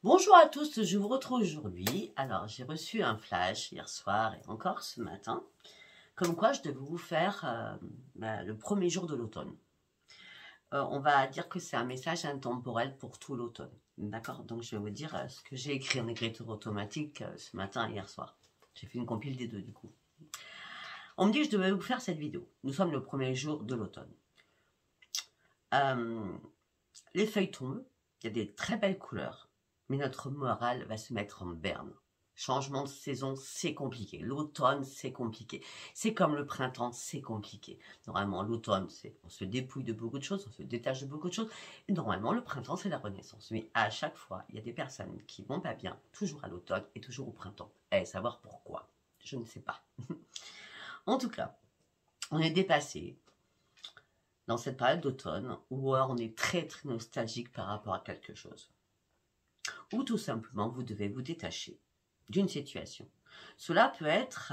Bonjour à tous, je vous retrouve aujourd'hui. Alors, j'ai reçu un flash hier soir et encore ce matin, comme quoi je devais vous faire le premier jour de l'automne. On va dire que c'est un message intemporel pour tout l'automne. D'accord? Donc, je vais vous dire ce que j'ai écrit en écriture automatique ce matin et hier soir. J'ai fait une compile des deux du coup. On me dit que je devais vous faire cette vidéo. Nous sommes le premier jour de l'automne. Les feuilles tombent, il y a des très belles couleurs, mais notre morale va se mettre en berne. Changement de saison, c'est compliqué. L'automne, c'est compliqué. C'est comme le printemps, c'est compliqué. Normalement, l'automne, c'est on se dépouille de beaucoup de choses, on se détache de beaucoup de choses. Et normalement, le printemps, c'est la renaissance. Mais à chaque fois, il y a des personnes qui vont pas bien, toujours à l'automne et toujours au printemps. Et savoir pourquoi, je ne sais pas. En tout cas, on est dépassé dans cette période d'automne où on est très très nostalgique par rapport à quelque chose. Ou tout simplement, vous devez vous détacher d'une situation. Cela peut être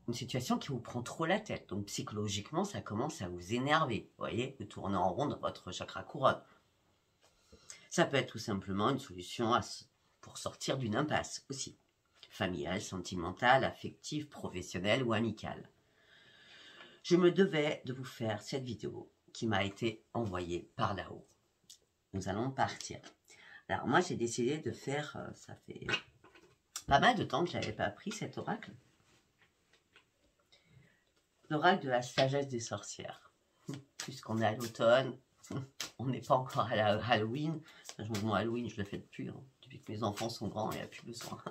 une situation qui vous prend trop la tête. Donc psychologiquement, ça commence à vous énerver. Vous voyez, de tourner en rond dans votre chakra couronne. Ça peut être tout simplement une solution pour sortir d'une impasse aussi. Familiale, sentimentale, affective, professionnelle ou amicale. Je me devais de vous faire cette vidéo qui m'a été envoyée par là-haut. Nous allons partir. Alors moi j'ai décidé de faire, ça fait pas mal de temps que je n'avais pas pris cet oracle. L'oracle de la sagesse des sorcières. Puisqu'on est à l'automne, on n'est pas encore à la Halloween. Mon Halloween, je ne le fais plus. Hein. Depuis que mes enfants sont grands, il n'y a plus besoin.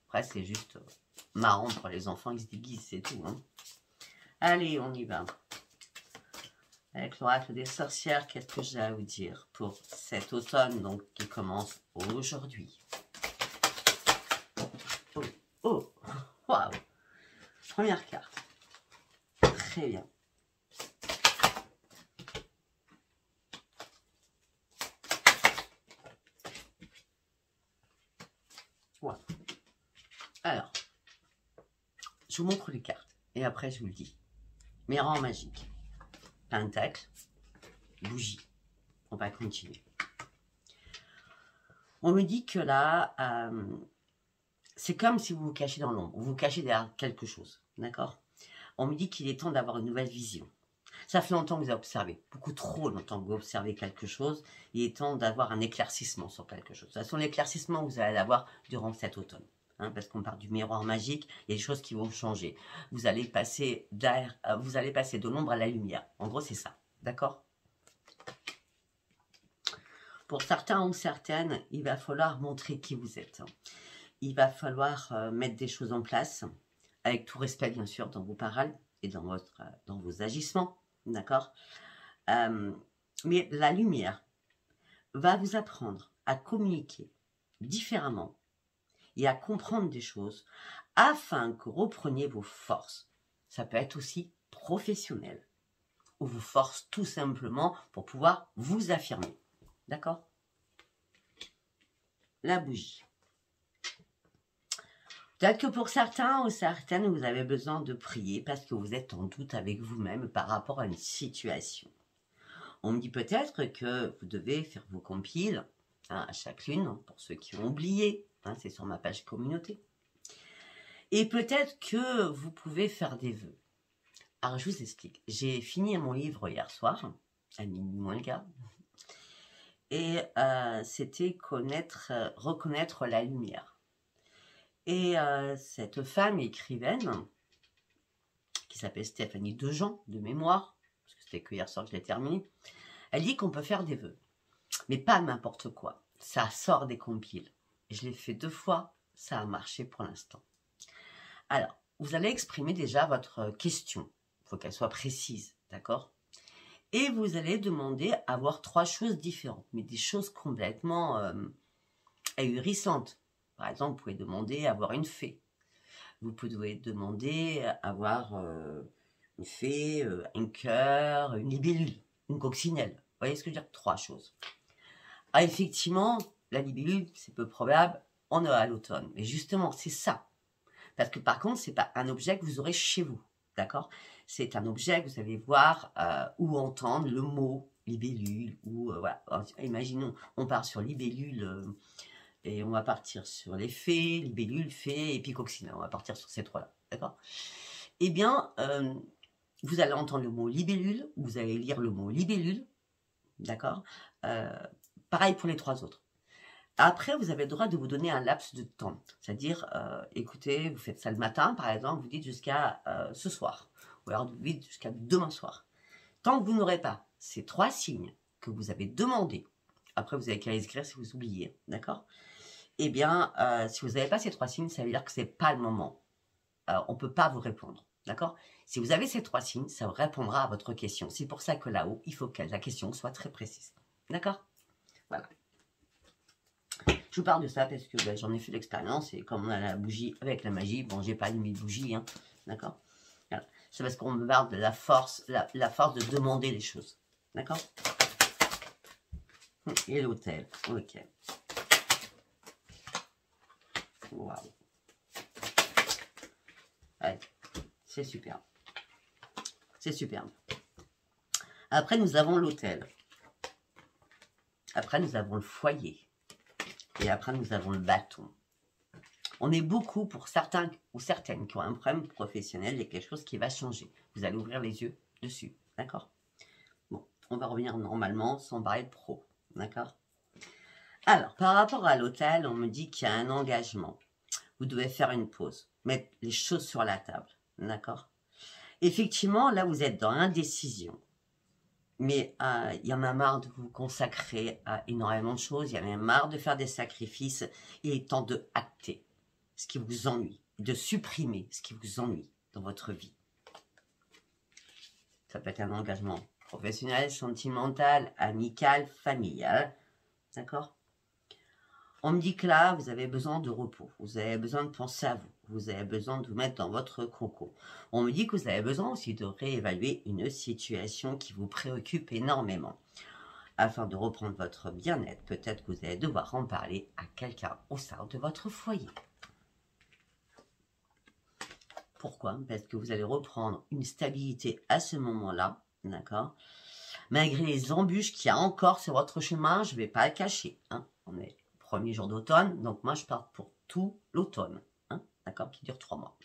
Après, c'est juste marrant pour les enfants, ils se déguisent, c'est tout. Hein. Allez, on y va. Avec l'oracle des sorcières, qu'est-ce que j'ai à vous dire pour cet automne donc, qui commence aujourd'hui? Oh, waouh! Première carte. Très bien. Voilà. Alors, je vous montre les cartes et après je vous le dis. Miroir magique, pentacle, bougie. On va continuer. On me dit que là, c'est comme si vous vous cachez dans l'ombre. Vous vous cachez derrière quelque chose. D'accord? On me dit qu'il est temps d'avoir une nouvelle vision. Ça fait longtemps que vous avez observé, beaucoup trop longtemps que vous observez quelque chose. Il est temps d'avoir un éclaircissement sur quelque chose. De toute façon, l'éclaircissement, vous allez l'avoir durant cet automne. Hein, parce qu'on parle du miroir magique, il y a des choses qui vont changer. Vous allez passer de l'ombre à la lumière. En gros, c'est ça. D'accord? Pour certains ou certaines, il va falloir montrer qui vous êtes. Il va falloir mettre des choses en place, avec tout respect, bien sûr, dans vos paroles et dans vos agissements. D'accord? Mais la lumière va vous apprendre à communiquer différemment et à comprendre des choses afin que vous repreniez vos forces. Ça peut être aussi professionnel ou vos forces tout simplement pour pouvoir vous affirmer. D'accord? La bougie. Peut-être que pour certains ou certaines, vous avez besoin de prier parce que vous êtes en doute avec vous-même par rapport à une situation. On me dit peut-être que vous devez faire vos compiles hein, à chaque lune, pour ceux qui ont oublié, hein, c'est sur ma page communauté. Et peut-être que vous pouvez faire des vœux. Alors je vous explique, j'ai fini mon livre hier soir, à minuit moins le quart, et c'était reconnaître la lumière. Et cette femme écrivaine, qui s'appelle Stéphanie Dejean, de mémoire, parce que c'était que hier soir que je l'ai terminé, elle dit qu'on peut faire des vœux, mais pas n'importe quoi. Ça sort des compiles. Je l'ai fait 2 fois, ça a marché pour l'instant. Alors, vous allez exprimer déjà votre question. Il faut qu'elle soit précise, d'accord? Et vous allez demander à voir 3 choses différentes, mais des choses complètement ahurissantes. Par exemple, vous pouvez demander à avoir une fée. Vous pouvez demander à avoir une fée, un cœur, une libellule, une coccinelle. Vous voyez ce que je veux dire? 3 choses. Ah, effectivement, la libellule, c'est peu probable, on est à l'automne. Mais justement, c'est ça. Parce que par contre, ce n'est pas un objet que vous aurez chez vous. D'accord? C'est un objet que vous allez voir ou entendre le mot libellule, ou voilà. Alors, imaginons, on part sur libellule et on va partir sur les fées, libellule, fée et pycoxina. On va partir sur ces trois-là, d'accord? Eh bien, vous allez entendre le mot libellule, vous allez lire le mot libellule, d'accord? Pareil pour les trois autres. Après, vous avez le droit de vous donner un laps de temps. C'est-à-dire, écoutez, vous faites ça le matin, par exemple, vous dites jusqu'à ce soir. Ou alors vous dites jusqu'à demain soir. Tant que vous n'aurez pas ces trois signes que vous avez demandés, après vous avez qu'à écrire si vous oubliez, d'accord? Eh bien, si vous n'avez pas ces trois signes, ça veut dire que ce n'est pas le moment. On ne peut pas vous répondre, d'accord? Si vous avez ces trois signes, ça répondra à votre question. C'est pour ça que là-haut, il faut que la question soit très précise, d'accord? Voilà. Je vous parle de ça parce que j'en ai fait l'expérience et comme on a la bougie avec la magie, bon, j'ai pas allumé de bougie, hein, d'accord? Voilà. C'est parce qu'on me parle de la force, la force de demander les choses, d'accord? Et l'hôtel, ok. Waouh. Ouais, c'est super. C'est superbe. Après, nous avons l'hôtel. Après, nous avons le foyer. Et après, nous avons le bâton. On est beaucoup pour certains ou certaines qui ont un problème professionnel. Il y a quelque chose qui va changer. Vous allez ouvrir les yeux dessus. D'accord? Bon, on va revenir normalement sans parler de pro. D'accord? Alors, par rapport à l'hôtel, on me dit qu'il y a un engagement. Vous devez faire une pause. Mettre les choses sur la table. D'accord? Effectivement, là, vous êtes dans l'indécision. Mais il y en a marre de vous consacrer à énormément de choses. Il y en a marre de faire des sacrifices. Il est temps de acter ce qui vous ennuie, de supprimer ce qui vous ennuie dans votre vie. Ça peut être un engagement professionnel, sentimental, amical, familial. D'accord? On me dit que là, vous avez besoin de repos. Vous avez besoin de penser à vous. Vous avez besoin de vous mettre dans votre cocon. On me dit que vous avez besoin aussi de réévaluer une situation qui vous préoccupe énormément. Afin de reprendre votre bien-être, peut-être que vous allez devoir en parler à quelqu'un au sein de votre foyer. Pourquoi? Parce que vous allez reprendre une stabilité à ce moment-là, d'accord? Malgré les embûches qu'il y a encore sur votre chemin, je ne vais pas le cacher. Hein? On est premier jour d'automne, donc moi je pars pour tout l'automne, hein? D'accord? Qui dure 3 mois.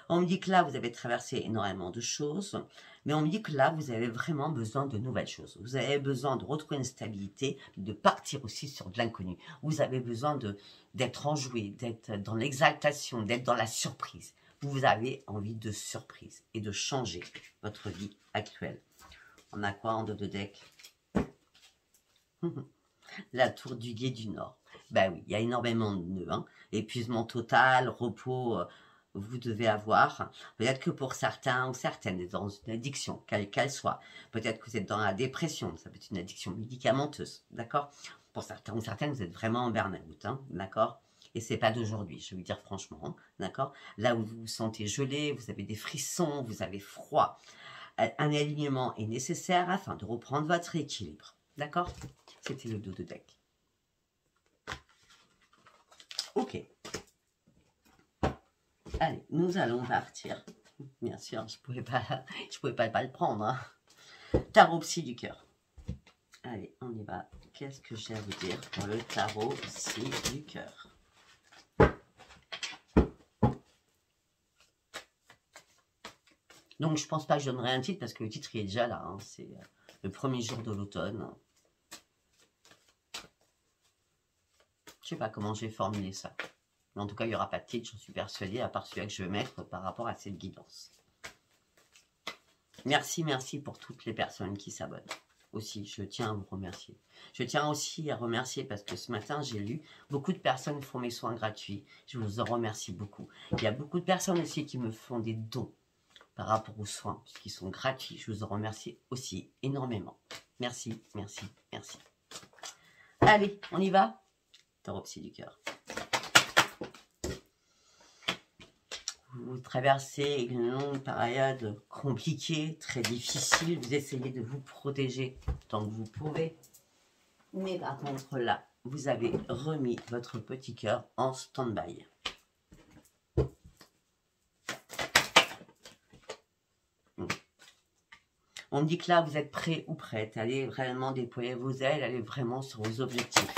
On me dit que là, vous avez traversé énormément de choses, mais on me dit que là, vous avez vraiment besoin de nouvelles choses. Vous avez besoin de retrouver une stabilité, de partir aussi sur de l'inconnu. Vous avez besoin d'être enjoué, d'être dans l'exaltation, d'être dans la surprise. Vous avez envie de surprise et de changer votre vie actuelle. On a quoi en dos de deck? La tour du guet du Nord. Ben oui, il y a énormément de nœuds. Hein. Épuisement total, repos, vous devez avoir. Peut-être que pour certains ou certaines, dans une addiction, quelle qu'elle soit. Peut-être que vous êtes dans la dépression, ça peut être une addiction médicamenteuse, d'accord? Pour certains ou certaines, vous êtes vraiment en burn-out, hein, d'accord? Et c'est pas d'aujourd'hui, je vais vous dire franchement, hein, d'accord? Là où vous vous sentez gelé, vous avez des frissons, vous avez froid. Un alignement est nécessaire afin de reprendre votre équilibre, d'accord? C'était le dos de deck. Ok. Allez, nous allons partir. Bien sûr, je pouvais pas le prendre. Hein. Tarot psy du cœur. Allez, on y va. Qu'est-ce que j'ai à vous dire pour le tarot psy du cœur? Donc, je pense pas que je donnerai un titre parce que le titre il est déjà là. Hein. C'est le premier jour de l'automne. Je sais pas comment je vais formuler ça. Mais en tout cas, il n'y aura pas de titre, j'en suis persuadée, à part celui que je vais mettre par rapport à cette guidance. Merci, merci pour toutes les personnes qui s'abonnent. Aussi, je tiens à vous remercier. Je tiens aussi à remercier parce que ce matin, j'ai lu, beaucoup de personnes font mes soins gratuits. Je vous en remercie beaucoup. Il y a beaucoup de personnes aussi qui me font des dons par rapport aux soins, qui sont gratuits. Je vous en remercie aussi énormément. Merci, merci, merci. Allez, on y va? Tarot psy du cœur. Vous traversez une longue période compliquée, très difficile. Vous essayez de vous protéger tant que vous pouvez. Mais par contre, là, vous avez remis votre petit cœur en stand-by. On On me dit que là, vous êtes prêt ou prête. Allez vraiment déployer vos ailes, allez vraiment sur vos objectifs.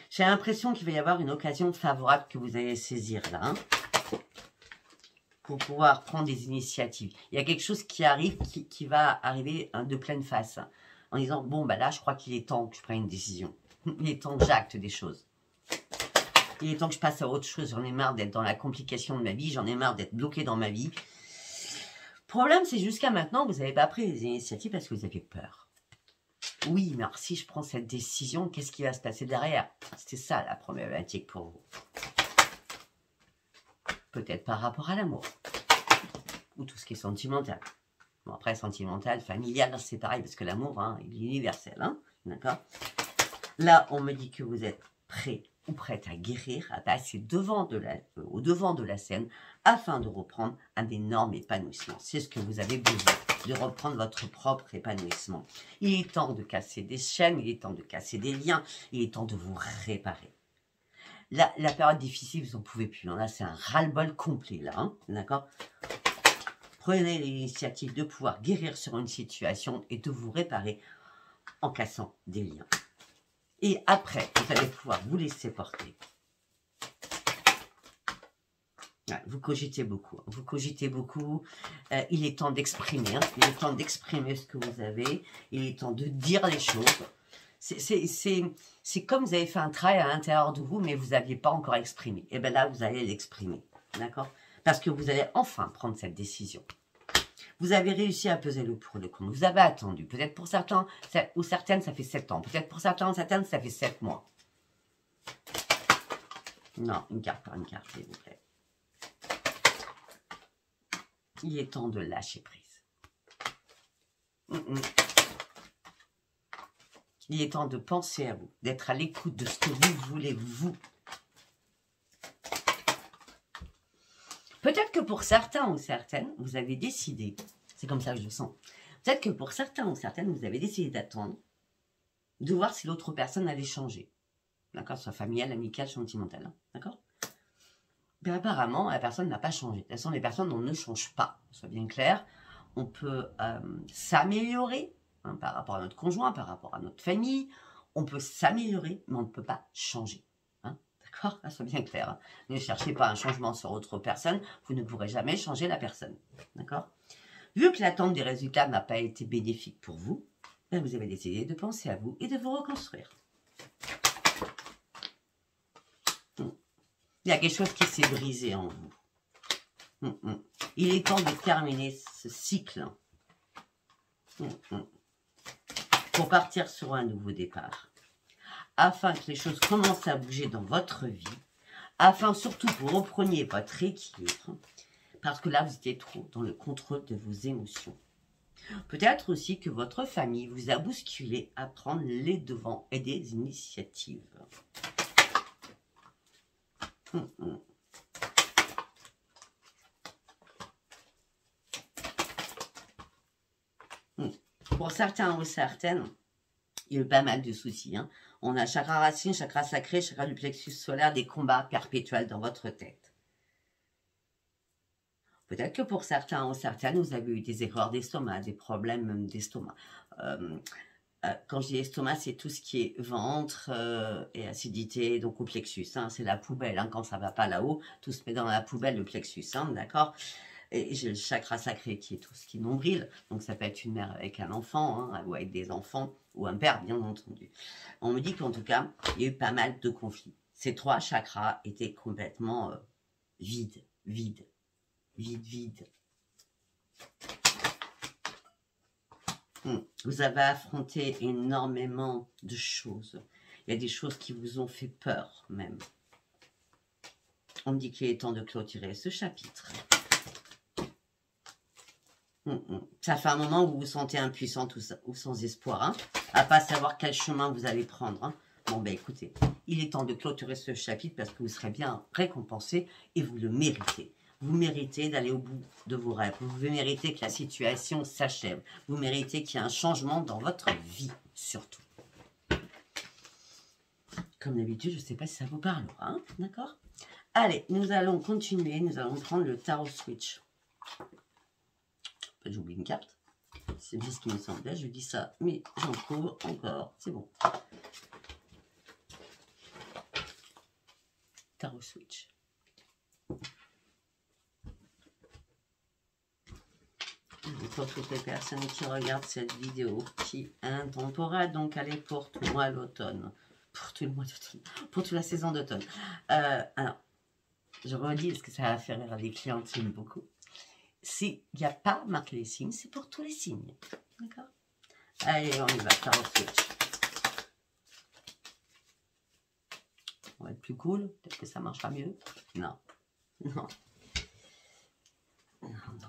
J'ai l'impression qu'il va y avoir une occasion favorable que vous allez saisir là. Hein, pour pouvoir prendre des initiatives. Il y a quelque chose qui arrive, qui va arriver de pleine face. En disant, bon, bah là, je crois qu'il est temps que je prenne une décision. Il est temps que j'acte des choses. Il est temps que je passe à autre chose. J'en ai marre d'être dans la complication de ma vie. J'en ai marre d'être bloqué dans ma vie. Le problème, c'est jusqu'à maintenant, vous n'avez pas pris les initiatives parce que vous avez peur. Oui, mais alors si je prends cette décision, qu'est-ce qui va se passer derrière? C'était ça la problématique pour vous. Peut-être par rapport à l'amour. Ou tout ce qui est sentimental. Bon, après, sentimental, familial, c'est pareil, parce que l'amour, hein, il est universel. Hein, d'accord? Là, on me dit que vous êtes prêt ou prête à guérir, à passer au devant de la scène, afin de reprendre un énorme épanouissement. C'est ce que vous avez besoin, de reprendre votre propre épanouissement. Il est temps de casser des chaînes, il est temps de casser des liens, il est temps de vous réparer. La période difficile, vous n'en pouvez plus. Là, c'est un ras-le-bol complet, là. Hein, d'accord? Prenez l'initiative de pouvoir guérir sur une situation et de vous réparer en cassant des liens. Et après, vous allez pouvoir vous laisser porter. Ouais, vous cogitez beaucoup. Hein, vous cogitez beaucoup. Il est temps d'exprimer. Hein, il est temps d'exprimer ce que vous avez. Il est temps de dire les choses. C'est comme vous avez fait un travail à l'intérieur de vous, mais vous n'aviez pas encore exprimé. Et bien là, vous allez l'exprimer. D'accord? Parce que vous allez enfin prendre cette décision. Vous avez réussi à peser le pour et le contre. Vous avez attendu. Peut-être pour certains ou certaines, ça fait 7 ans. Peut-être pour certains ou certaines, ça fait 7 mois. Non, une carte par une carte, s'il vous plaît. Il est temps de lâcher prise. Il est temps de penser à vous, d'être à l'écoute de ce que vous voulez, vous. Peut-être que pour certains ou certaines, vous avez décidé, c'est comme ça que je le sens, peut-être que pour certains ou certaines, vous avez décidé d'attendre, de voir si l'autre personne allait changer. D'accord? Soit familiale, amicale, sentimentale. Hein, d'accord? Mais apparemment, la personne n'a pas changé. De toute façon, les personnes, on ne change pas. Soit bien clair, on peut s'améliorer hein, par rapport à notre conjoint, par rapport à notre famille. On peut s'améliorer, mais on ne peut pas changer. Hein, d'accord? Ça soit bien clair. Hein. Ne cherchez pas un changement sur autre personne. Vous ne pourrez jamais changer la personne. D'accord? Vu que l'attente des résultats n'a pas été bénéfique pour vous, ben vous avez décidé de penser à vous et de vous reconstruire. Il y a quelque chose qui s'est brisé en vous. Il est temps de terminer ce cycle. Pour partir sur un nouveau départ. Afin que les choses commencent à bouger dans votre vie. Afin surtout que vous repreniez votre équilibre. Parce que là, vous étiez trop dans le contrôle de vos émotions. Peut-être aussi que votre famille vous a bousculé à prendre les devants et des initiatives. Pour certains ou certaines, il y a eu pas mal de soucis. Hein. On a chakra racine, chakra sacré, chakra du plexus solaire, des combats perpétuels dans votre tête. Peut-être que pour certains ou certaines, vous avez eu des erreurs d'estomac, des problèmes d'estomac. Quand je dis estomac, c'est tout ce qui est ventre et acidité, donc au plexus. Hein, c'est la poubelle. Hein, quand ça ne va pas là-haut, tout se met dans la poubelle, le plexus. Hein, d'accord? Et j'ai le chakra sacré qui est tout ce qui est nombril. Donc ça peut être une mère avec un enfant, hein, ou avec des enfants, ou un père, bien entendu. On me dit qu'en tout cas, il y a eu pas mal de conflits. Ces 3 chakras étaient complètement vides. Vous avez affronté énormément de choses. Il y a des choses qui vous ont fait peur, même. On me dit qu'il est temps de clôturer ce chapitre. Ça fait un moment où vous vous sentez impuissante ou sans espoir, hein, à pas savoir quel chemin vous allez prendre. Hein. Bon, ben écoutez, il est temps de clôturer ce chapitre parce que vous serez bien récompensé et vous le méritez. Vous méritez d'aller au bout de vos rêves. Vous méritez que la situation s'achève. Vous méritez qu'il y ait un changement dans votre vie, surtout. Comme d'habitude, je ne sais pas si ça vous parlera, hein, d'accord? Allez, nous allons continuer. Nous allons prendre le Tarot Switch. J'oublie une carte. C'est bien ce qui me semblait. Je dis ça, mais j'en trouve encore. C'est bon. Tarot Switch. Pour toutes les personnes qui regardent cette vidéo, qui est intemporelle, donc elle est pour tout le mois l'automne. Pour tout le mois d'automne. Pour toute la saison d'automne. Alors, je redis parce que ça va faire rire les clients qui aiment beaucoup. Il n'y a pas marqué les signes, c'est pour tous les signes. D'accord? Allez, on y va, Tarot Switch. On va être plus cool, peut-être que ça marchera mieux. Non. Non. Non, non.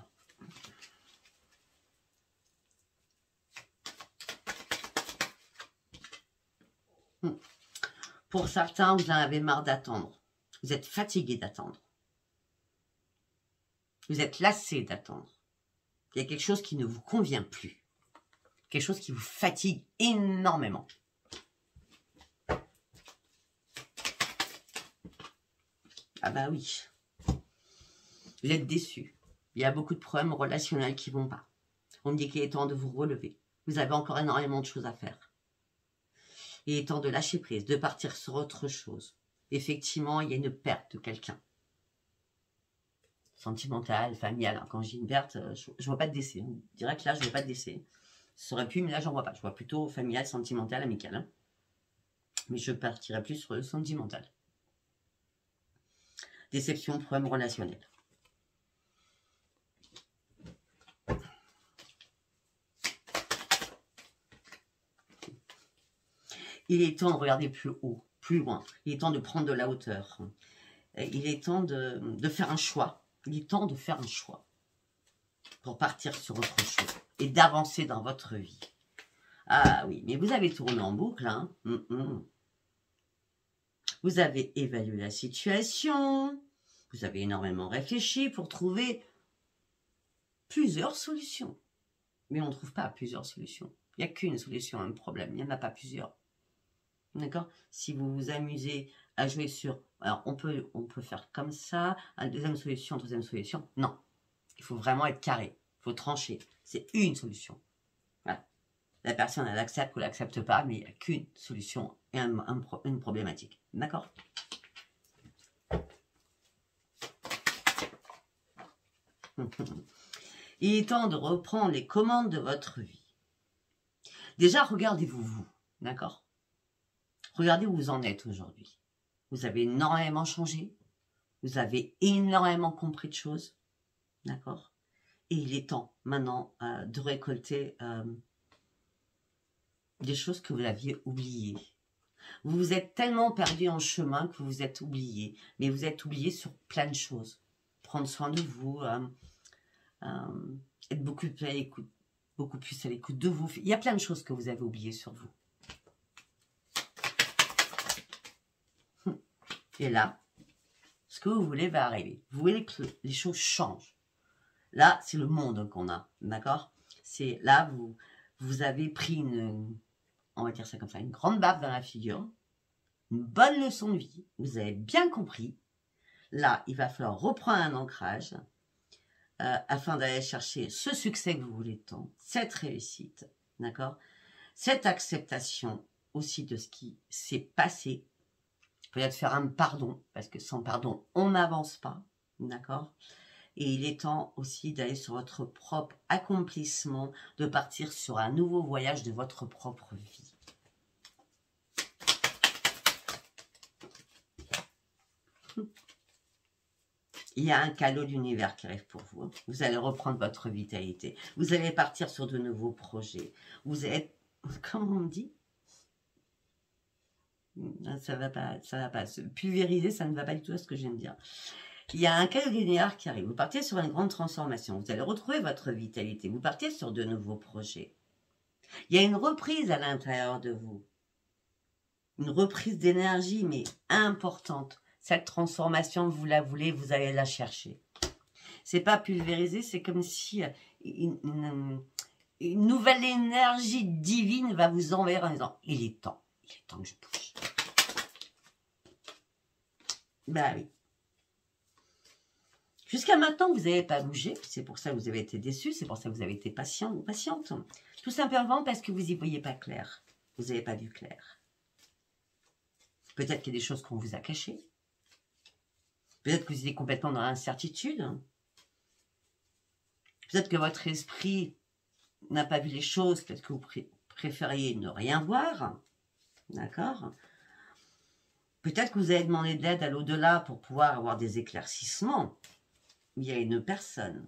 Pour certains, vous en avez marre d'attendre. Vous êtes fatigué d'attendre. Vous êtes lassé d'attendre. Il y a quelque chose qui ne vous convient plus. Quelque chose qui vous fatigue énormément. Ah bah oui. Vous êtes déçu. Il y a beaucoup de problèmes relationnels qui ne vont pas. On me dit qu'il est temps de vous relever. Vous avez encore énormément de choses à faire. Il est temps de lâcher prise, de partir sur autre chose. Effectivement, il y a une perte de quelqu'un. Sentimentale, familiale. Alors, quand j'ai une perte, je ne vois pas de décès. On dirait que là, je ne vois pas de décès. Ça aurait pu, mais là, j'en vois pas. Je vois plutôt familial, sentimental, amical. Hein. Mais je partirai plus sur le sentimental. Déception, problème relationnel. Il est temps de regarder plus haut, plus loin. Il est temps de prendre de la hauteur. Il est temps de faire un choix. Il est temps de faire un choix pour partir sur autre chose et d'avancer dans votre vie. Ah oui, mais vous avez tourné en boucle. Hein. Vous avez évalué la situation. Vous avez énormément réfléchi pour trouver plusieurs solutions. Mais on ne trouve pas plusieurs solutions. Il n'y a qu'une solution à un problème. Il n'y en a pas plusieurs. D'accord? Si vous vous amusez à jouer sur... Alors, on peut faire comme ça. Une deuxième solution, troisième solution. Non. Il faut vraiment être carré. Il faut trancher. C'est une solution. Voilà. La personne, elle accepte ou elle l'accepte pas, mais il n'y a qu'une solution et une problématique. D'accord? Il est temps de reprendre les commandes de votre vie. Déjà, regardez-vous, vous. D'accord? Regardez où vous en êtes aujourd'hui. Vous avez énormément changé. Vous avez énormément compris de choses. D'accord? Et il est temps maintenant de récolter des choses que vous aviez oubliées. Vous vous êtes tellement perdu en chemin que vous vous êtes oublié. Mais vous êtes oublié sur plein de choses. Prendre soin de vous, être beaucoup plus à l'écoute de vous. Il y a plein de choses que vous avez oubliées sur vous. Et là, ce que vous voulez va arriver. Vous voulez que les choses changent. Là, c'est le monde qu'on a, d'accord? C'est là, vous avez pris on va dire ça comme ça, une grande baffe dans la figure, une bonne leçon de vie, vous avez bien compris. Là, il va falloir reprendre un ancrage afin d'aller chercher ce succès que vous voulez tant, cette réussite, d'accord? Cette acceptation aussi de ce qui s'est passé. Peut-être faire un pardon, parce que sans pardon, on n'avance pas, d'accord? Et il est temps aussi d'aller sur votre propre accomplissement, de partir sur un nouveau voyage de votre propre vie. Il y a un cadeau d'univers qui arrive pour vous. Vous allez reprendre votre vitalité. Vous allez partir sur de nouveaux projets. Vous êtes, comment on dit? Ça va pas. Se pulvériser, ça ne va pas du tout à ce que je viens de dire. Il y a un cadeau d'univers qui arrive. Vous partez sur une grande transformation. Vous allez retrouver votre vitalité. Vous partez sur de nouveaux projets. Il y a une reprise à l'intérieur de vous. Une reprise d'énergie, mais importante. Cette transformation, vous la voulez, vous allez la chercher. C'est pas pulvérisé, c'est comme si une nouvelle énergie divine va vous envers en disant « Il est temps que je bouge. » Ben oui. Jusqu'à maintenant, vous n'avez pas bougé. C'est pour ça que vous avez été déçu. C'est pour ça que vous avez été patient ou patiente. Tout simplement parce que vous n'y voyez pas clair. Vous n'avez pas vu clair. Peut-être qu'il y a des choses qu'on vous a cachées. Peut-être que vous étiez complètement dans l'incertitude. Peut-être que votre esprit n'a pas vu les choses. Peut-être que vous préfériez ne rien voir. D'accord? Peut-être que vous avez demandé de l'aide à l'au-delà pour pouvoir avoir des éclaircissements. Il y a une personne,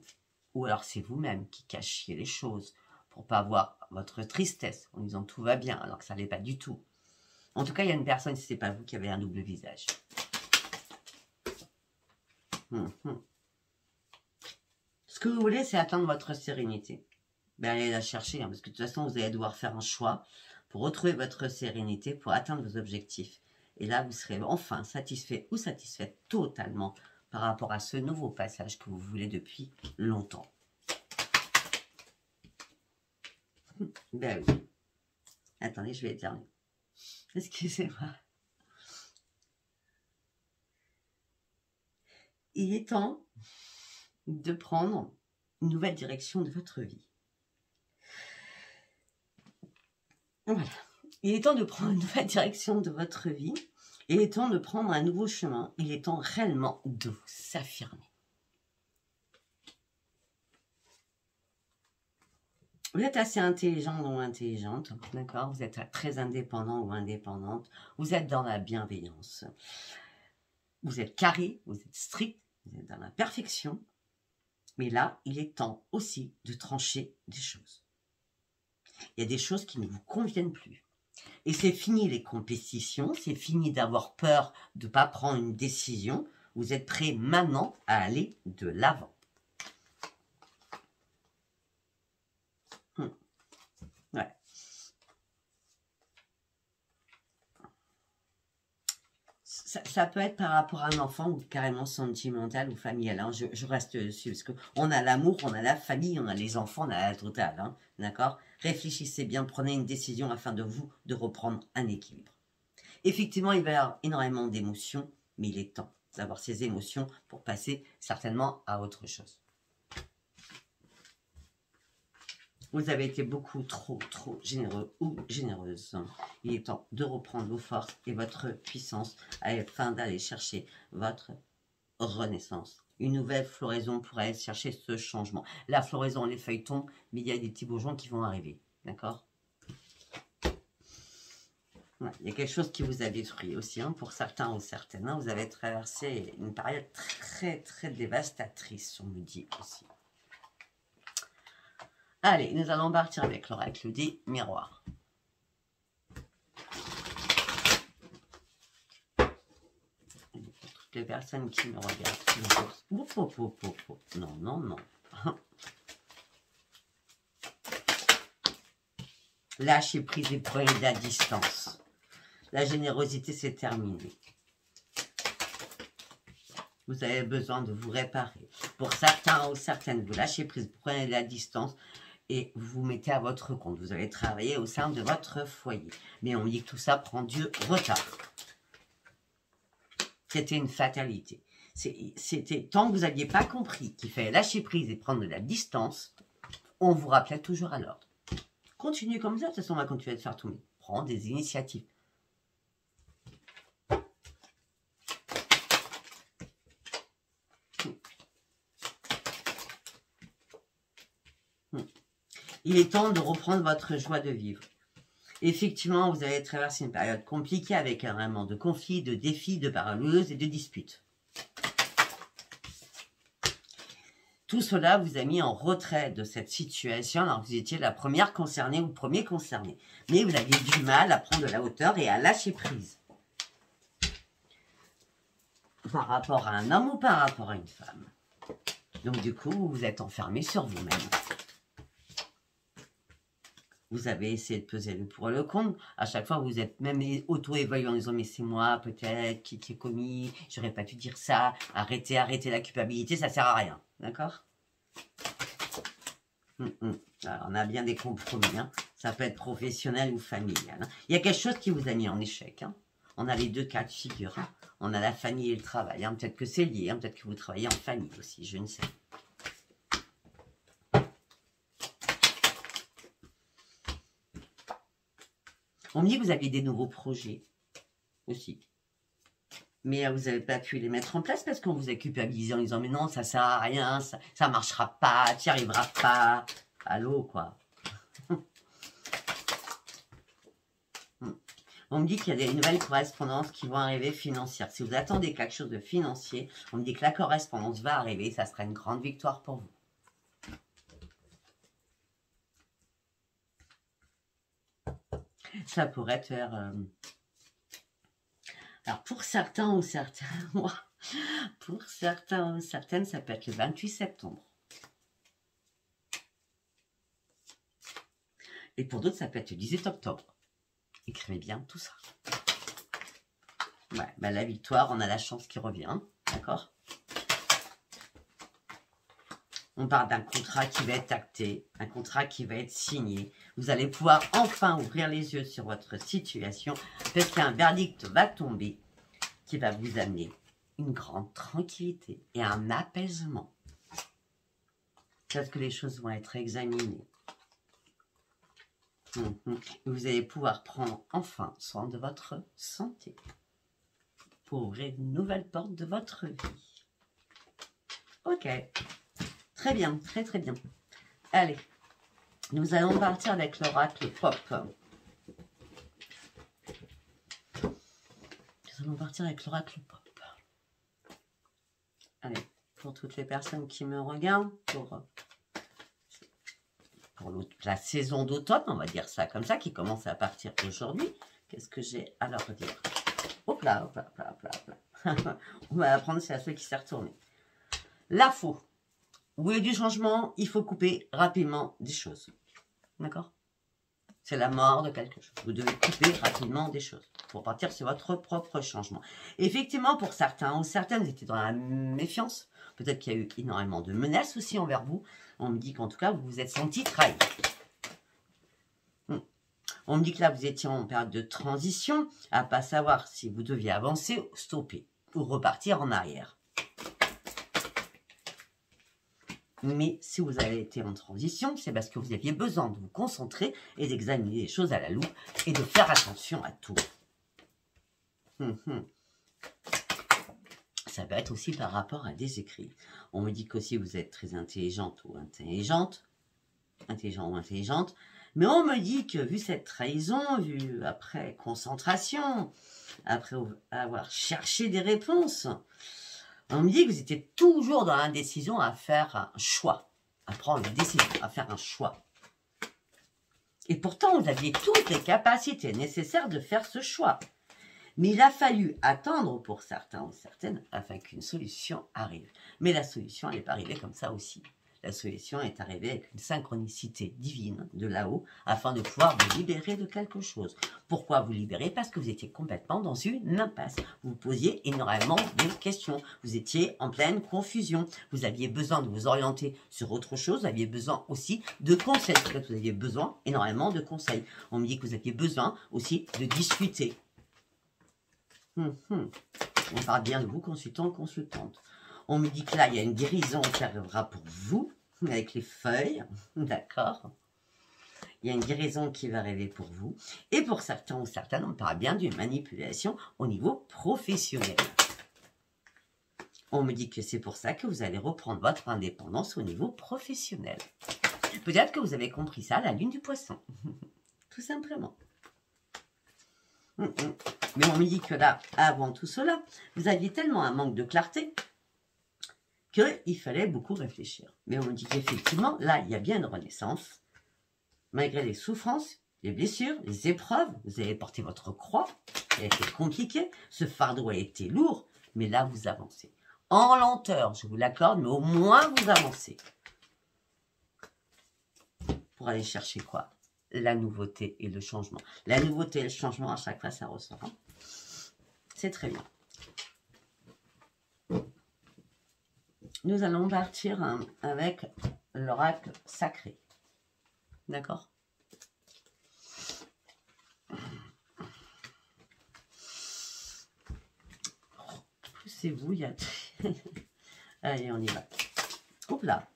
ou alors c'est vous-même qui cachiez les choses pour ne pas avoir votre tristesse en disant tout va bien alors que ça n'allait pas du tout. En tout cas, il y a une personne, si ce n'est pas vous, qui avait un double visage. Ce que vous voulez, c'est atteindre votre sérénité. Ben, allez la chercher, parce que de toute façon, vous allez devoir faire un choix pour retrouver votre sérénité, pour atteindre vos objectifs. Et là, vous serez enfin satisfait ou satisfaite totalement par rapport à ce nouveau passage que vous voulez depuis longtemps. Ben oui. Attendez, je vais éternuer. Excusez-moi. Il est temps de prendre une nouvelle direction de votre vie. Voilà. Il est temps de prendre une nouvelle direction de votre vie. Il est temps de prendre un nouveau chemin. Il est temps réellement de vous affirmer. Vous êtes assez intelligent ou intelligente, d'accord? Vous êtes très indépendant ou indépendante. Vous êtes dans la bienveillance. Vous êtes carré, vous êtes strict, vous êtes dans la perfection. Mais là, il est temps aussi de trancher des choses. Il y a des choses qui ne vous conviennent plus. Et c'est fini les compétitions, c'est fini d'avoir peur de ne pas prendre une décision. Vous êtes prêt maintenant à aller de l'avant. Ouais. Ça peut être par rapport à un enfant ou carrément sentimental ou familial. Hein. Je reste dessus parce qu'on a l'amour, on a la famille, on a les enfants, on a la totale. Hein. D'accord? Réfléchissez bien, prenez une décision afin de reprendre un équilibre. Effectivement, il va y avoir énormément d'émotions, mais il est temps d'avoir ces émotions pour passer certainement à autre chose. Vous avez été beaucoup trop généreux ou généreuse. Il est temps de reprendre vos forces et votre puissance afin d'aller chercher votre renaissance. Une nouvelle floraison pour aller chercher ce changement. La floraison, les feuilles tombent, mais il y a des petits bourgeons qui vont arriver. D'accord? Ouais, il y a quelque chose qui vous a détruit aussi, hein, pour certains ou certaines. Hein, vous avez traversé une période très dévastatrice, on me dit aussi. Allez, nous allons partir avec l'oracle des miroirs. Toutes les personnes qui me regardent. Non. Lâchez prise et prenez de la distance. La générosité, c'est terminé. Vous avez besoin de vous réparer. Pour certains ou certaines, vous lâchez prise, vous prenez de la distance et vous vous mettez à votre compte. Vous allez travailler au sein de votre foyer. Mais on dit que tout ça prend du retard. C'était une fatalité. C'était tant que vous n'aviez pas compris qu'il fallait lâcher prise et prendre de la distance, on vous rappelait toujours à l'ordre. Continuez comme ça, de toute façon on va continuer de faire tout. Prends des initiatives. Il est temps de reprendre votre joie de vivre. Effectivement, vous avez traversé une période compliquée avec énormément de conflits, de défis, de paroleuses et de disputes. Tout cela vous a mis en retrait de cette situation alors que vous étiez la première concernée ou le premier concerné. Mais vous aviez du mal à prendre de la hauteur et à lâcher prise. Par rapport à un homme ou par rapport à une femme. Donc du coup, vous vous êtes enfermé sur vous-même. Vous avez essayé de peser le pour et le contre. À chaque fois, vous êtes même auto-évalué en disant « mais c'est moi peut-être qui ai commis, j'aurais pas dû dire ça, arrêtez la culpabilité, ça sert à rien. » D'accord? Alors, on a bien des compromis. Hein. Ça peut être professionnel ou familial. Hein. Il y a quelque chose qui vous a mis en échec. Hein. On a les deux cas de figure. Hein. On a la famille et le travail. Hein. Peut-être que c'est lié. Hein. Peut-être que vous travaillez en famille aussi. Je ne sais. On me dit que vous aviez des nouveaux projets aussi. Mais vous n'avez pas pu les mettre en place parce qu'on vous a culpabilisé en disant « Mais non, ça ne sert à rien, ça ne marchera pas, tu n'y arriveras pas. » Allô, quoi. On me dit qu'il y a des nouvelles correspondances qui vont arriver financières. Si vous attendez quelque chose de financier, on me dit que la correspondance va arriver. Ça sera une grande victoire pour vous. Ça pourrait faire... Alors, pour certains ou certaines, pour certains ou certaines, ça peut être le 28 septembre. Et pour d'autres, ça peut être le 18 octobre. Écrivez bien tout ça. Ouais, ben la victoire, on a la chance qui revient. D'accord? On parle d'un contrat qui va être acté, un contrat qui va être signé. Vous allez pouvoir enfin ouvrir les yeux sur votre situation parce qu'un verdict va tomber qui va vous amener une grande tranquillité et un apaisement. Parce que les choses vont être examinées. Vous allez pouvoir prendre enfin soin de votre santé pour ouvrir une nouvelle porte de votre vie. Ok. Très bien, très très bien. Allez, nous allons partir avec l'oracle pop. Nous allons partir avec l'oracle pop. Allez, pour toutes les personnes qui me regardent, pour la saison d'automne, on va dire ça comme ça, qui commence à partir aujourd'hui, qu'est-ce que j'ai à leur dire? Hop là, hop là, hop là, hop là, hop là. On va apprendre, c'est à ceux qui s'est retourné. La faux. Où il y a du changement, il faut couper rapidement des choses. D'accord? C'est la mort de quelque chose. Vous devez couper rapidement des choses pour partir sur votre propre changement. Effectivement, pour certains ou certaines, vous étiez dans la méfiance. Peut-être qu'il y a eu énormément de menaces aussi envers vous. On me dit qu'en tout cas, vous vous êtes senti trahi. On me dit que là, vous étiez en période de transition, à ne pas savoir si vous deviez avancer ou stopper, ou repartir en arrière. Mais si vous avez été en transition, c'est parce que vous aviez besoin de vous concentrer et d'examiner les choses à la loupe et de faire attention à tout. Ça peut être aussi par rapport à des écrits. On me dit qu'aussi vous êtes très intelligente ou intelligente, intelligent ou intelligente, mais on me dit que vu cette trahison, vu après concentration, après avoir cherché des réponses, on me dit que vous étiez toujours dans l'indécision à faire un choix, à prendre une décision, à faire un choix. Et pourtant, vous aviez toutes les capacités nécessaires de faire ce choix. Mais il a fallu attendre pour certains ou certaines afin qu'une solution arrive. Mais la solution, elle n'est pas arrivée comme ça aussi. La solution est arrivée avec une synchronicité divine de là-haut afin de pouvoir vous libérer de quelque chose. Pourquoi vous libérer? Parce que vous étiez complètement dans une impasse. Vous vous posiez énormément de questions. Vous étiez en pleine confusion. Vous aviez besoin de vous orienter sur autre chose. Vous aviez besoin aussi de conseils. Vous aviez besoin énormément de conseils. On me dit que vous aviez besoin aussi de discuter. On parle bien de vous, consultant, consultante. On me dit que là, il y a une guérison qui arrivera pour vous, avec les feuilles, d'accord? Il y a une guérison qui va arriver pour vous. Et pour certains ou certaines, on parle bien d'une manipulation au niveau professionnel. On me dit que c'est pour ça que vous allez reprendre votre indépendance au niveau professionnel. Peut-être que vous avez compris ça à la lune du poisson. Tout simplement. Mais on me dit que là, avant tout cela, vous aviez tellement un manque de clarté qu'il fallait beaucoup réfléchir. Mais on me dit qu'effectivement, là, il y a bien une renaissance. Malgré les souffrances, les blessures, les épreuves, vous avez porté votre croix. Ça a été compliqué. Ce fardeau a été lourd. Mais là, vous avancez. En lenteur, je vous l'accorde, mais au moins vous avancez. Pour aller chercher quoi? La nouveauté et le changement. La nouveauté et le changement, à chaque fois, ça ressort. Hein. C'est très bien. Nous allons partir avec l'oracle sacré. D'accord? lancez-vous. Il y a... Allez, on y va. Hop là.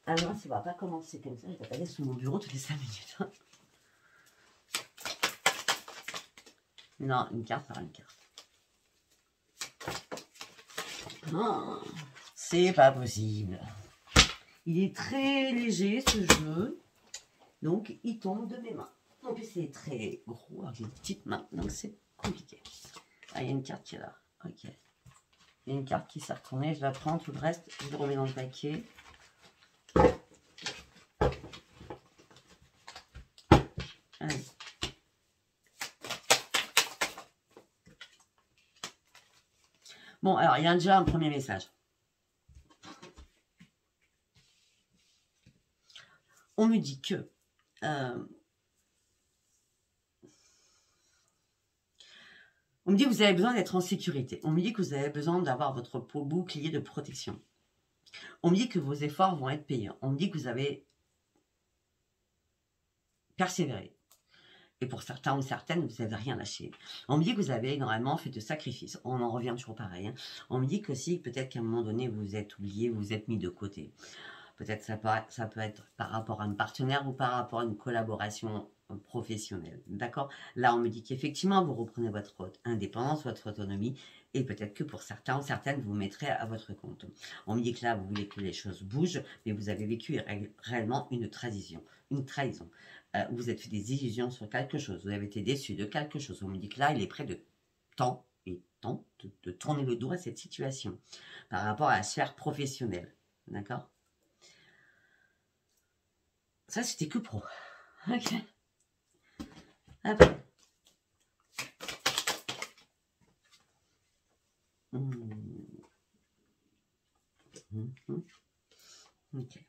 Ah non, ça va pas commencer comme ça. Je vais pas aller sur mon bureau toutes les 5 minutes. Non, une carte par une carte. Oh, c'est pas possible. Il est très léger ce jeu. Donc, il tombe de mes mains. En plus, c'est très gros avec des petites mains. Donc, c'est compliqué. Ah, il y a une carte qui est là. Ok. Il y a une carte qui s'est retournée. Je la prends. Tout le reste, je le remets dans le paquet. Allez. Bon, alors, il y a déjà un premier message. On me dit que on me dit que vous avez besoin d'être en sécurité. On me dit que vous avez besoin d'avoir votre bouclier de protection. On me dit que vos efforts vont être payants. On me dit que vous avez persévéré. Et pour certains ou certaines, vous n'avez rien lâché. On me dit que vous avez normalement fait de sacrifices. On en revient toujours pareil. Hein. On me dit qu'aussi, peut-être qu'à un moment donné, vous vous êtes oublié, vous vous êtes mis de côté. Peut-être ça peut être par rapport à un partenaire ou par rapport à une collaboration professionnelle. D'accord? Là, on me dit qu'effectivement, vous reprenez votre indépendance, votre autonomie, et peut-être que pour certains ou certaines, vous vous mettrez à votre compte. On me dit que là, vous voulez que les choses bougent, mais vous avez vécu réellement une trahison. Vous êtes fait des illusions sur quelque chose, vous avez été déçu de quelque chose. On me dit que là, il est près de temps de tourner le dos à cette situation par rapport à la sphère professionnelle. D'accord? Ça, c'était que pro. Ok. Après. Ok.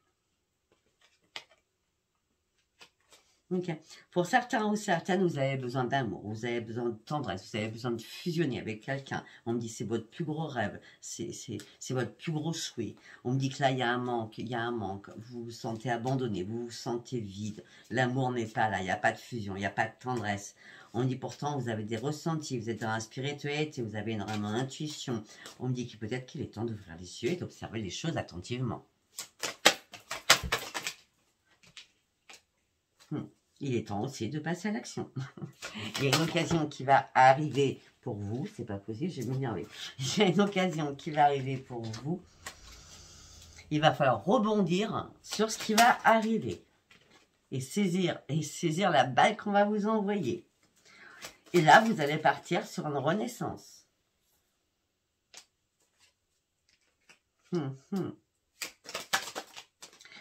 Ok. Pour certains ou certaines, vous avez besoin d'amour, vous avez besoin de tendresse, vous avez besoin de fusionner avec quelqu'un. On me dit c'est votre plus gros rêve, c'est votre plus gros souhait. On me dit que là, il y a un manque, vous vous sentez abandonné, vous vous sentez vide. L'amour n'est pas là, il n'y a pas de fusion, il n'y a pas de tendresse. On me dit pourtant, vous avez des ressentis, vous êtes dans la spiritualité, vous avez énormément d'intuition. On me dit que peut-être qu'il est temps d'ouvrir les yeux et d'observer les choses attentivement. Il est temps aussi de passer à l'action. Il y a une occasion qui va arriver pour vous. C'est pas possible, je vais m'énerver. Il y a une occasion qui va arriver pour vous. Il va falloir rebondir sur ce qui va arriver. Et saisir la balle qu'on va vous envoyer. Et là, vous allez partir sur une renaissance.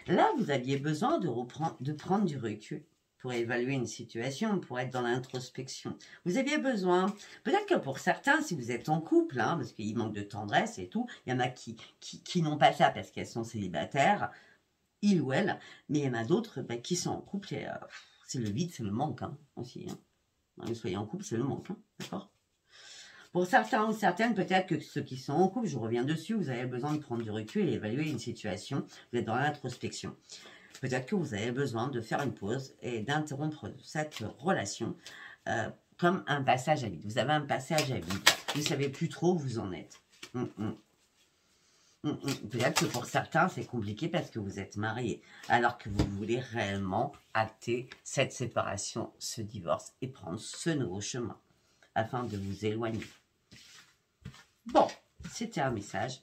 Là, vous aviez besoin de prendre du recul pour évaluer une situation, pour être dans l'introspection. Vous aviez besoin, peut-être que pour certains, si vous êtes en couple, hein, parce qu'il manque de tendresse et tout, il y en a qui n'ont pas ça parce qu'elles sont célibataires, il ou elle, mais il y en a d'autres qui sont en couple et c'est le vide, c'est le manque hein, aussi. Hein. Quand vous soyez en couple, c'est le manque, hein, d'accord? Pour certains ou certaines, peut-être que ceux qui sont en couple, je reviens dessus, vous avez besoin de prendre du recul et évaluer une situation, vous êtes dans l'introspection. Peut-être que vous avez besoin de faire une pause et d'interrompre cette relation comme un passage à vide. Vous avez un passage à vide. Vous ne savez plus trop où vous en êtes. Peut-être que pour certains, c'est compliqué parce que vous êtes mariés, alors que vous voulez réellement acter cette séparation, ce divorce et prendre ce nouveau chemin afin de vous éloigner. Bon, c'était un message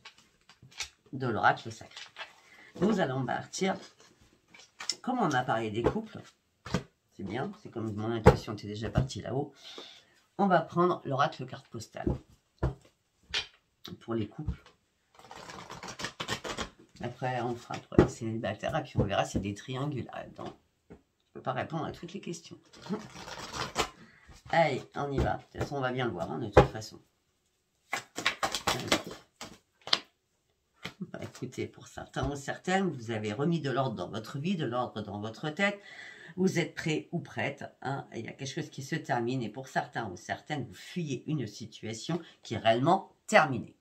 de l'oracle sacré. Nous allons partir. Comme on a parlé des couples, c'est bien, c'est comme mon intuition était déjà partie là-haut, on va prendre l'oracle carte postale pour les couples. Après, on fera pour les célibataires et puis on verra s'il y a des triangles là-dedans. Je ne peux pas répondre à toutes les questions. Allez, on y va. De toute façon, on va bien le voir, hein, de toute façon. Bah, écoutez, pour certains ou certaines, vous avez remis de l'ordre dans votre vie, de l'ordre dans votre tête. Vous êtes prêt ou prête. Hein, il y a quelque chose qui se termine. Et pour certains ou certaines, vous fuyez une situation qui est réellement terminée.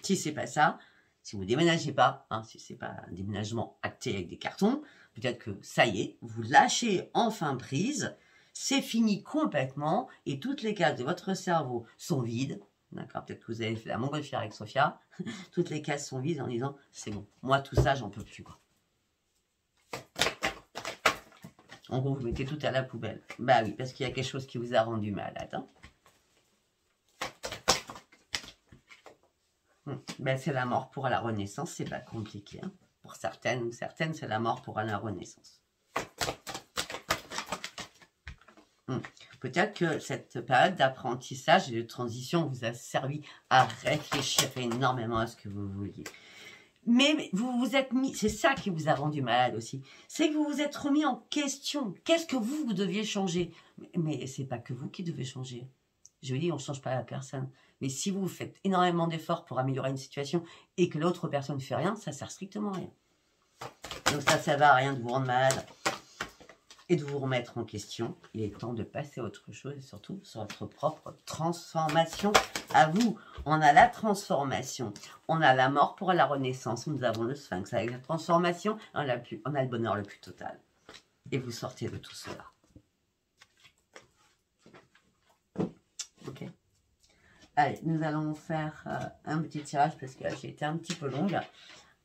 Si ce n'est pas ça, si vous ne déménagez pas, hein, si ce n'est pas un déménagement acté avec des cartons, peut-être que ça y est, vous lâchez enfin prise. C'est fini complètement et toutes les cases de votre cerveau sont vides. D'accord, peut-être que vous avez fait la montgolfière avec Sophia. Toutes les cases sont vides en disant, c'est bon, moi tout ça, j'en peux plus, quoi. En gros, vous mettez tout à la poubelle. Bah oui, parce qu'il y a quelque chose qui vous a rendu malade. Hein. Ben, c'est la mort pour la renaissance, c'est pas compliqué. Hein. Pour certaines ou certaines, c'est la mort pour la renaissance. Peut-être que cette période d'apprentissage et de transition vous a servi à réfléchir énormément à ce que vous vouliez. Mais vous vous êtes mis, c'est ça qui vous a rendu malade aussi, c'est que vous vous êtes remis en question. Qu'est-ce que vous deviez changer? Mais c'est pas que vous qui devez changer. Je veux dire, on ne change pas la personne. Mais si vous faites énormément d'efforts pour améliorer une situation et que l'autre personne ne fait rien, ça sert strictement à rien. Donc ça ne va à rien de vous rendre malade et de vous remettre en question. Il est temps de passer à autre chose et surtout sur votre propre transformation à vous. On a la transformation, on a la mort pour la renaissance, nous avons le sphinx. Avec la transformation, on a le bonheur le plus total. Et vous sortez de tout cela. Ok. Allez, nous allons faire un petit tirage parce que j'ai été un petit peu longue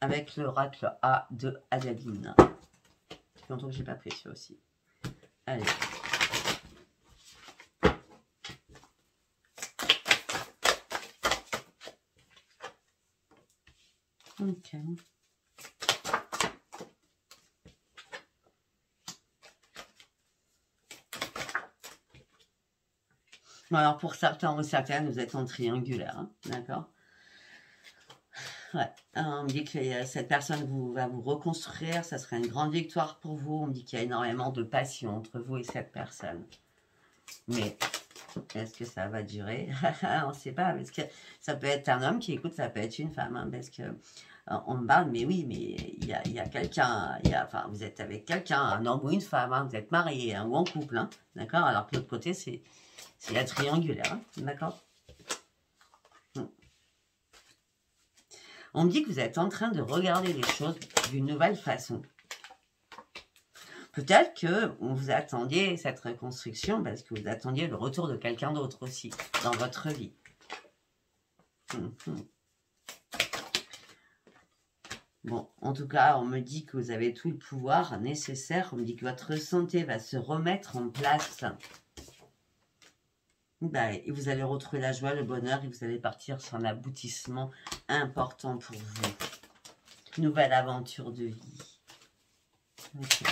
avec l'oracle A de Adeline. Ça fait longtemps que je n'ai pas pris celui aussi. Allez. Ok. Bon, alors pour certains ou certaines, vous êtes en triangulaire, hein, d'accord? Ouais, on me dit que cette personne va vous reconstruire, ça serait une grande victoire pour vous. On me dit qu'il y a énormément de passion entre vous et cette personne. Mais est-ce que ça va durer? On ne sait pas, parce que ça peut être un homme qui écoute, ça peut être une femme, hein, parce que on me parle, mais oui, mais il y a quelqu'un, enfin, vous êtes avec quelqu'un, un homme ou une femme, hein, vous êtes marié hein, ou en couple, hein, d'accord? Alors que l'autre côté, c'est la triangulaire, hein, d'accord? On me dit que vous êtes en train de regarder les choses d'une nouvelle façon. Peut-être que vous attendiez cette reconstruction parce que vous attendiez le retour de quelqu'un d'autre aussi dans votre vie. Bon, en tout cas, on me dit que vous avez tout le pouvoir nécessaire. On me dit que votre santé va se remettre en place. Ben, et vous allez retrouver la joie, le bonheur et vous allez partir sur un aboutissement important pour vous. Nouvelle aventure de vie. Okay.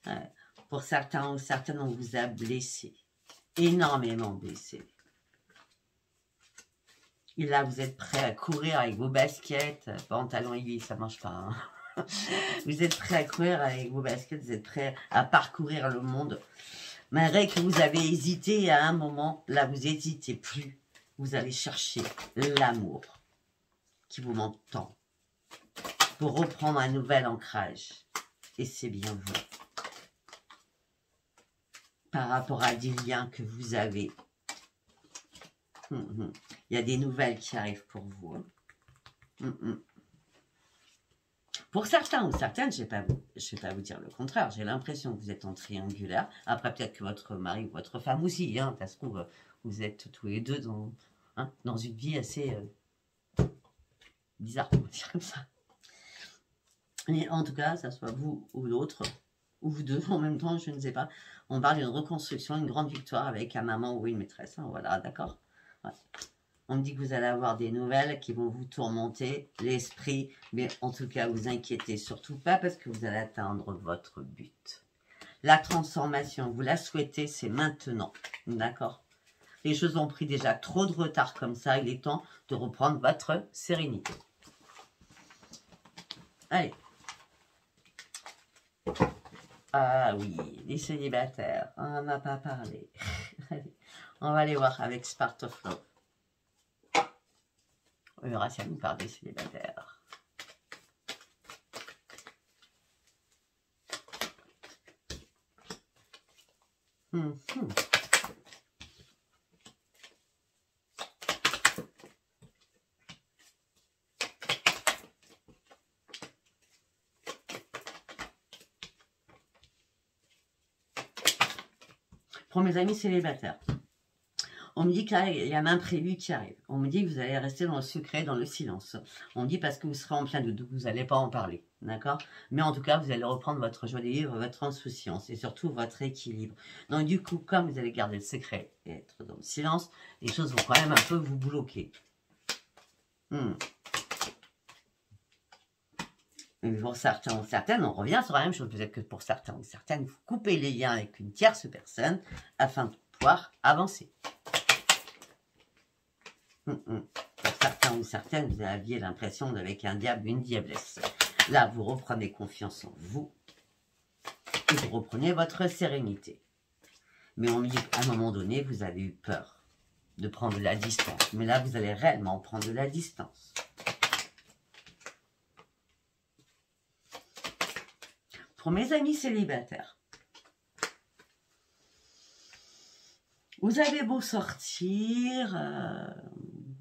Ouais. Pour certains ou certaines, on vous a blessé. Énormément blessé. Et là, vous êtes prêt à courir avec vos baskets, pantalons aiguilles, ça ne marche pas. Hein. Vous êtes prêt à courir avec vos baskets, vous êtes prêt à parcourir le monde. Malgré que vous avez hésité à un moment, là, vous n'hésitez plus. Vous allez chercher l'amour qui vous manque tant pour reprendre un nouvel ancrage. Et c'est bien vous. Par rapport à des liens que vous avez. Il y a des nouvelles qui arrivent pour vous. Pour certains ou certaines, je ne vais pas vous dire le contraire. J'ai l'impression que vous êtes en triangulaire. Après, peut-être que votre mari ou votre femme aussi. Hein, ça se trouve, vous êtes tous les deux dans une vie assez bizarre, on va dire comme ça. Mais en tout cas, ça soit vous ou l'autre, ou vous deux en même temps, je ne sais pas. On parle d'une reconstruction, une grande victoire avec un maman ou une maîtresse. Hein, voilà, d'accord. Ouais. On me dit que vous allez avoir des nouvelles qui vont vous tourmenter l'esprit, mais en tout cas, vous inquiétez surtout pas parce que vous allez atteindre votre but. La transformation, vous la souhaitez, c'est maintenant, d'accord? Les choses ont pris déjà trop de retard comme ça, il est temps de reprendre votre sérénité. Allez. Ah oui, les célibataires, on n'en a pas parlé. Allez, on va aller voir avec Spark of Love. On verra si elle nous parle des célibataires. Pour mes amis célibataires, On me dit que là, il y a un imprévu qui arrive. On me dit que vous allez rester dans le secret, dans le silence. On me dit parce que vous serez en plein doute, donc vous n'allez pas en parler. D'accord? Mais en tout cas, vous allez reprendre votre joie de vivre, votre insouciance et surtout votre équilibre. Donc du coup, comme vous allez garder le secret et être dans le silence, les choses vont quand même un peu vous bloquer. Mais pour certains ou certaines, on revient sur la même chose. Peut-être que pour certains ou certaines, vous coupez les liens avec une tierce personne afin de pouvoir avancer. Pour certains ou certaines, vous aviez l'impression d'avec un diable, une diablesse. Là, vous reprenez confiance en vous et vous reprenez votre sérénité. Mais on me dit qu'à un moment donné, vous avez eu peur de prendre de la distance. Mais là, vous allez réellement prendre de la distance. Pour mes amis célibataires, vous avez beau sortir,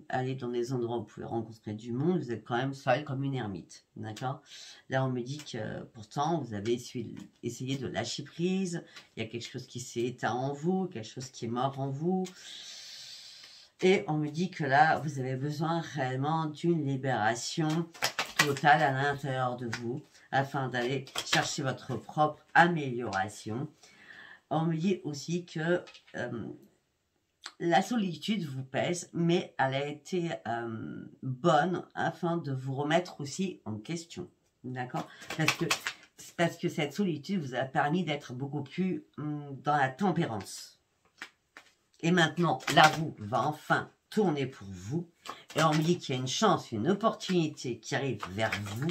aller dans des endroits où vous pouvez rencontrer du monde, vous êtes quand même seul comme une ermite, d'accord? Là, on me dit que pourtant, vous avez essayé de lâcher prise, il y a quelque chose qui s'est éteint en vous, quelque chose qui est mort en vous. Et on me dit que là, vous avez besoin réellement d'une libération totale à l'intérieur de vous, afin d'aller chercher votre propre amélioration. On me dit aussi que la solitude vous pèse, mais elle a été bonne afin de vous remettre aussi en question. D'accord? Parce que cette solitude vous a permis d'être beaucoup plus dans la tempérance. Et maintenant, la roue va enfin tourner pour vous. Et on me dit qu'il y a une chance, une opportunité qui arrive vers vous.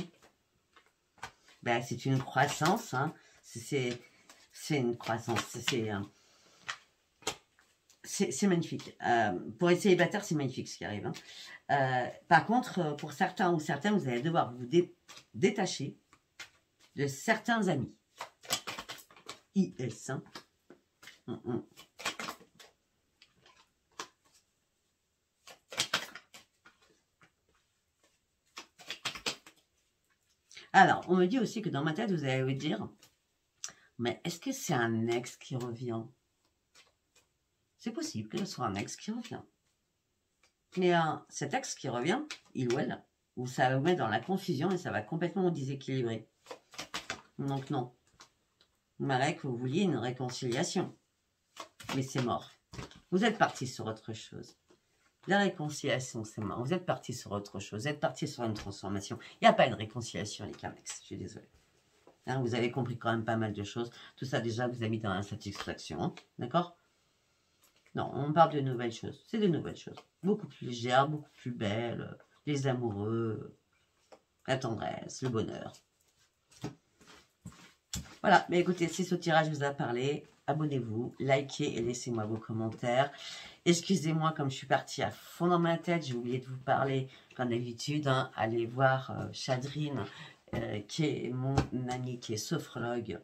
Ben, c'est une croissance, hein. C'est une croissance, c'est magnifique. Pour les célibataires, c'est magnifique ce qui arrive. Hein. Par contre, pour certains ou certaines, vous allez devoir vous détacher de certains amis. IS. Hein. Alors, on me dit aussi que dans ma tête, vous allez vous dire, mais est-ce que c'est un ex qui revient? C'est possible que ce soit un ex qui revient. Mais cet ex qui revient, il ou elle, ou ça vous met dans la confusion et ça va complètement vous déséquilibrer. Donc non. Il m'arrête que vous vouliez une réconciliation. Mais c'est mort. Vous êtes parti sur autre chose. La réconciliation, c'est mort. Vous êtes parti sur autre chose. Vous êtes parti sur une transformation. Il n'y a pas de réconciliation avec un ex. Je suis désolée. Hein, vous avez compris quand même pas mal de choses. Tout ça, déjà, vous a mis dans l'insatisfaction. Hein, d'accord? Non, on parle de nouvelles choses. C'est de nouvelles choses. Beaucoup plus légères, beaucoup plus belles. Les amoureux, la tendresse, le bonheur. Voilà. Mais écoutez, si ce tirage vous a parlé, abonnez-vous, likez et laissez-moi vos commentaires. Excusez-moi, comme je suis partie à fond dans ma tête, j'ai oublié de vous parler, comme d'habitude. Hein, allez voir Chadrine, qui est mon amie, qui est sophrologue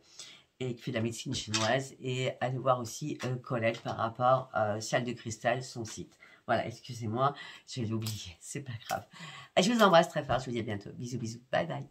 et qui fait de la médecine chinoise. Et allez voir aussi Colette par rapport à Salle de Cristal, son site. Voilà, excusez-moi, je l'ai oublié, c'est pas grave. Je vous embrasse très fort, je vous dis à bientôt. Bisous, bisous, bye bye.